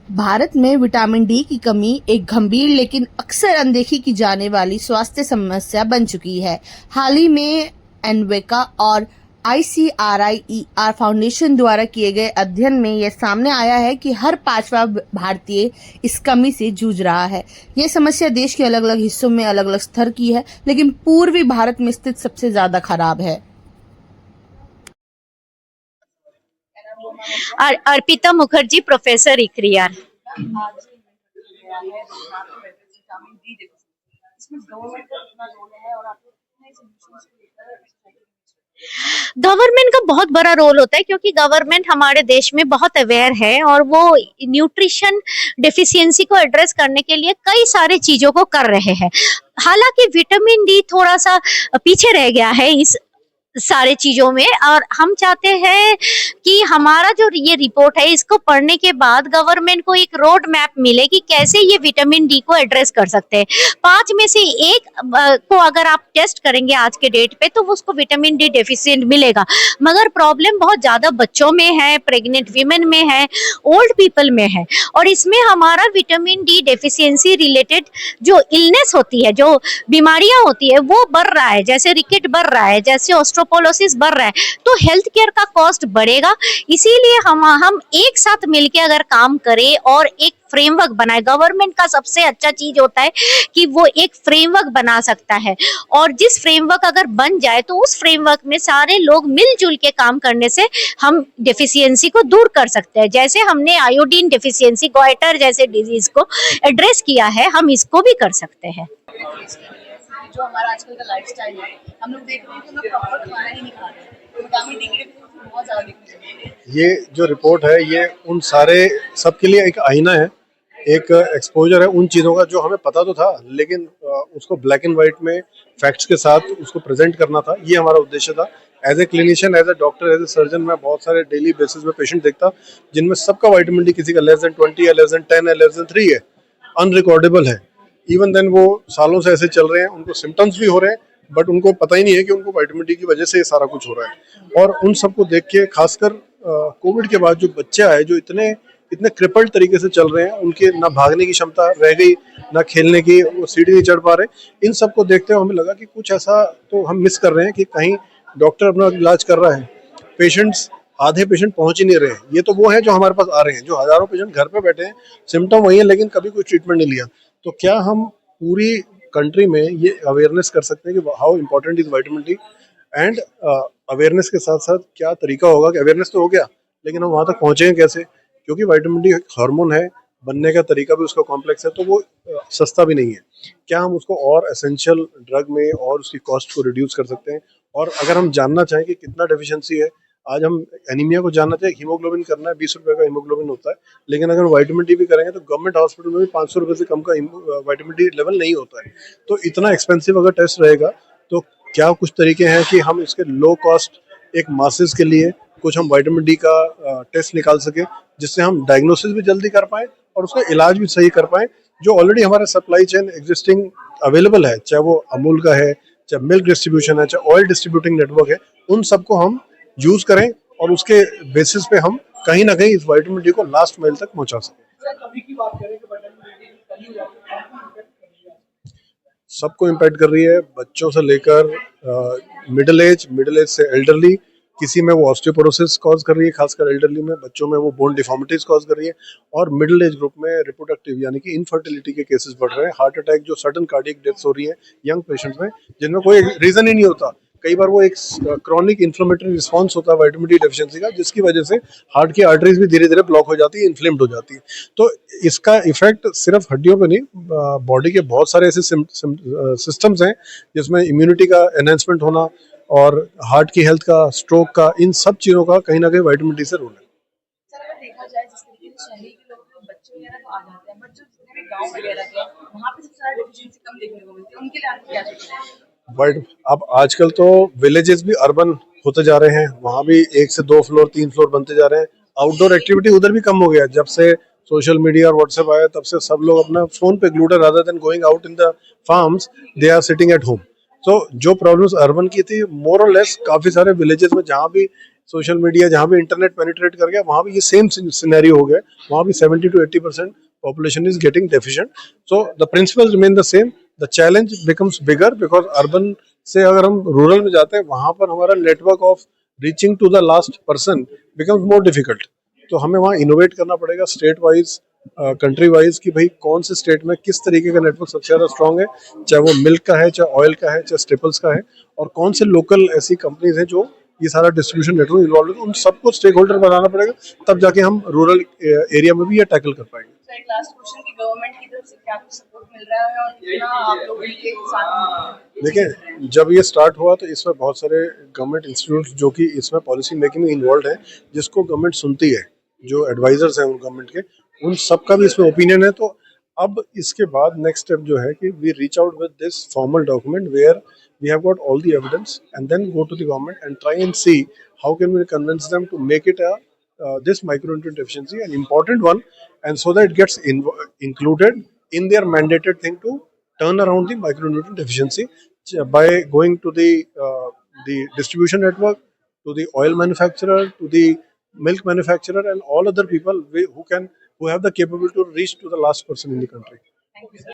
भारत में vitamin D की कमी एक गंभीर लेकिन अक्सर अनदेखी की जाने वाली स्वास्थ्य समस्या बन चुकी है। हाल ही में एनवेका और ICRIER फाउंडेशन द्वारा किए गए अध्ययन में यह सामने आया है कि हर पांचवा भारतीय इस कमी से जूझ रहा है। यह समस्या देश के अलग अलग हिस्सों में अलग अलग स्तर की है, लेकिन पूर्वी भारत में स्थिति सबसे ज्यादा खराब है। अर्पिता मुखर्जी, प्रोफेसर इक्रियार। गवर्नमेंट का बहुत बड़ा रोल होता है क्योंकि गवर्नमेंट हमारे देश में बहुत अवेयर है और वो न्यूट्रिशन डेफिशिएंसी को एड्रेस करने के लिए कई सारे चीजों को कर रहे हैं। हालांकि विटामिन डी थोड़ा सा पीछे रह गया है इस सारे चीजों में, और हम चाहते हैं कि हमारा जो ये रिपोर्ट है इसको पढ़ने के बाद गवर्नमेंट को एक रोड मैप मिले कि कैसे ये विटामिन डी को एड्रेस कर सकते हैं। 5 में से 1 को अगर आप टेस्ट करेंगे आज के डेट पे तो उसको विटामिन डी डेफिशिएंट मिलेगा, मगर प्रॉब्लम बहुत ज्यादा बच्चों में है, प्रेग्नेंट वीमेन में है, ओल्ड पीपल में है। और इसमें हमारा विटामिन डी डेफिशिएंसी रिलेटेड जो इलनेस होती है, जो बीमारियां होती है, वो बढ़ रहा है। जैसे रिकेट बढ़ रहा है, जैसे ऑस्ट्रोपोलोसिस बढ़ रहा है, तो हेल्थ केयर का कॉस्ट बढ़ेगा। इसीलिए हम एक साथ मिलकर अगर काम करें और एक फ्रेमवर्क बनाए, गवर्नमेंट का सबसे अच्छा चीज होता है कि वो एक फ्रेमवर्क बना सकता है, और जिस फ्रेमवर्क अगर बन जाए तो उस फ्रेमवर्क में सारे लोग मिलजुल के काम करने से हम डेफिशिएंसी को दूर कर सकते हैं। जैसे हमने आयोडीन डेफिशिएंसी, गोइटर जैसे डिजीज को एड्रेस किया है, हम इसको भी कर सकते हैं। जो हमारा आजकल का लाइफस्टाइल है, हम लोग देख रहे हैं कि हम लोग प्रॉपर खाना ही नहीं खा रहे हैं, तो विटामिन डी की डेफिशिएंसी बहुत ज़्यादा दिखने लगी है। ये जो रिपोर्ट है ये उन सारे सबके लिए एक आईना है, एक एक्सपोजर है उन चीज़ों का जो हमें पता तो था, लेकिन उसको ब्लैक एंड वाइट में फैक्ट्स के साथ उसको प्रेजेंट करना था। ये हमारा उद्देश्य था। As a clinician, as a doctor, as a surgeon, मैं बहुत सारे डेली बेसिस में पेशेंट देखता जिनमें सबका विटामिन डी किसी का लेस देन 20 है, लेस देन 10 है, लेस देन 3 है, अनरिकॉर्डेबल है। इवन देन वो सालों से ऐसे चल रहे हैं, उनको सिम्टम्स भी हो रहे हैं, बट उनको पता ही नहीं है कि उनको विटामिन डी की वजह से ये सारा कुछ हो रहा है। और उन सबको देख के, खासकर कोविड के बाद जो बच्चे आए जो इतने क्रिपल्ड तरीके से चल रहे हैं, उनके ना भागने की क्षमता रह गई, ना खेलने की, वो सीढ़ी नहीं चढ़ पा रहे, इन सबको देखते हुए हमें लगा कि कुछ ऐसा तो हम मिस कर रहे हैं कि कहीं डॉक्टर अपना इलाज कर रहा है, पेशेंट्स, आधे पेशेंट पहुंच ही नहीं रहे हैं। ये तो वो है जो हमारे पास आ रहे हैं, जो हजारों पेशेंट घर पे बैठे हैं, सिम्टम वही है लेकिन कभी कोई ट्रीटमेंट नहीं लिया। तो क्या हम पूरी कंट्री में ये अवेयरनेस कर सकते हैं कि how important is vitamin D, and awareness के साथ साथ क्या तरीका होगा कि अवेयरनेस तो हो गया लेकिन हम वहाँ तक पहुँचे कैसे, क्योंकि विटामिन डी एक हार्मोन है, बनने का तरीका भी उसका कॉम्प्लेक्स है, तो वो सस्ता भी नहीं है। क्या हम उसको और एसेंशियल ड्रग में और उसकी कॉस्ट को रिड्यूस कर सकते हैं? और अगर हम जानना चाहें कि कितना डेफिशिएंसी है, आज हम एनीमिया को जानना चाहिए, हीमोग्लोबिन करना है, 20 रुपए का हीमोग्लोबिन होता है, लेकिन अगर विटामिन डी भी करेंगे तो गवर्नमेंट हॉस्पिटल में भी 500 रुपए से कम का विटामिन डी लेवल नहीं होता है। तो इतना एक्सपेंसिव अगर टेस्ट रहेगा तो क्या कुछ तरीके हैं कि हम इसके लो कॉस्ट एक मासेस के लिए कुछ हम विटामिन डी का टेस्ट निकाल सके, जिससे हम डायग्नोसिस भी जल्दी कर पाए और उसका इलाज भी सही कर पाए। जो ऑलरेडी हमारे सप्लाई चेन एग्जिस्टिंग अवेलेबल है, चाहे वो अमूल का है, चाहे मिल्क डिस्ट्रीब्यूशन है, चाहे ऑयल डिस्ट्रीब्यूटिंग नेटवर्क है, उन सबको हम यूज करें और उसके बेसिस पे हम कहीं ना कहीं इस विटामिन डी को लास्ट माइल तक पहुंचा सकें। सबको इम्पैक्ट कर रही है, बच्चों से लेकर मिडिल एज से एल्डरली। किसी में वो ऑस्टियोपोरोसिस कॉज कर रही है, खासकर एल्डरली में, बच्चों में वो बोन डिफॉर्मिटीज कॉज कर रही है, और मिडिल एज ग्रुप में रिप्रोडक्टिव यानी कि इनफर्टिलिटी के केसेस बढ़ रहे हैं, हार्ट अटैक, जो सडन कार्डियक डेथ्स हो रही है यंग पेशेंट्स में, जिनमें कोई रीजन ही नहीं होता। कई बार वो एक क्रॉनिक इन्फ्लेमेटरी रिस्पॉन्स होता है विटामिन डी डेफिशिएंसी का, जिसकी वजह से हार्ट की आर्टरीज भी धीरे धीरे ब्लॉक हो जाती है, इन्फ्लेम्ड हो जाती है। तो इसका इफेक्ट सिर्फ हड्डियों पे नहीं, बॉडी के बहुत सारे ऐसे सिस्टम्स हैं जिसमें इम्यूनिटी का एनहेंसमेंट होना और हार्ट की हेल्थ का, स्ट्रोक का, इन सब चीजों का कहीं ना कहीं विटामिन डी से रोल है। सर, अगर देखा जाए जिस तरीके से शहरी के लोग बच्चे वगैरह तो आ जाते हैं, बट जो जितने भी गाँव वगैरह के वहाँ पे सबसे ज्यादा डेफिशिएंसी कम देखने को मिलती है, उनके लिए आप क्या सोच रहे हैं? बट अब आजकल तो विलेजेस भी अर्बन होते जा रहे हैं, वहाँ भी 1 से 2 फ्लोर 3 फ्लोर बनते जा रहे हैं। आउटडोर एक्टिविटी उधर भी कम हो गया। जब से सोशल मीडिया और व्हाट्सएप आया तब से सब लोग अपना फोन पे ग्लूड है, rather than going out in the farms they are sitting at home. तो जो प्रॉब्लम्स अर्बन की थी, मोर और लेस काफी सारे विलेजेस में जहाँ भी सोशल मीडिया जहाँ भी इंटरनेट पेनिट्रेट कर गया वहाँ भी ये सेम सिनेरियो हो गया, वहाँ भी 70 to 80% population is getting deficient. So the principles remain the same. The challenge becomes bigger because urban से अगर हम रूरल में जाते हैं वहाँ पर हमारा network of reaching to the last person becomes more difficult. तो हमें वहाँ इनोवेट करना पड़ेगा स्टेट वाइज, कंट्री वाइज, कि भाई कौन से स्टेट में किस तरीके का नेटवर्क सबसे ज़्यादा स्ट्रॉन्ग है, चाहे वो मिल्क का है, चाहे ऑयल का है, चाहे स्टेपल्स का है, और कौन से लोकल ऐसी कंपनीज हैं जो ये सारा डिस्ट्रीब्यूशन नेटवर्क इन्वॉल्व है, उन सबको स्टेक होल्डर बनाना पड़ेगा, तब जाके हम रूरल एरिया में भी ये टैकल कर पाएंगे। तो एक लास्ट क्वेश्चन की गवर्नमेंट की तरफ से क्या कुछ सपोर्ट मिल रहा है और कितना आप लोग इनके साथ देखिए, जब ये स्टार्ट हुआ तो इसमें बहुत सारे गवर्नमेंट इंस्टीट्यूट जो कि इसमें पॉलिसी मेकिंग में इन्वॉल्व है, जिसको गवर्नमेंट सुनती है, जो एडवाइजर्स हैं उन गवर्नमेंट के, उन सबका भी इसमें ओपिनियन है। तो अब इसके बाद नेक्स्ट स्टेप जो है कि we reach out with this formal document where we have got all the evidence and then go to the government and try and see how can we convince them to make it this micronutrient deficiency an important one, and so that it gets included in their mandated thing to turn around the micronutrient deficiency by going to the distribution network, to the oil manufacturer, to the milk manufacturer, and all other people who have the capability to reach to the last person in the country. Thank you, sir.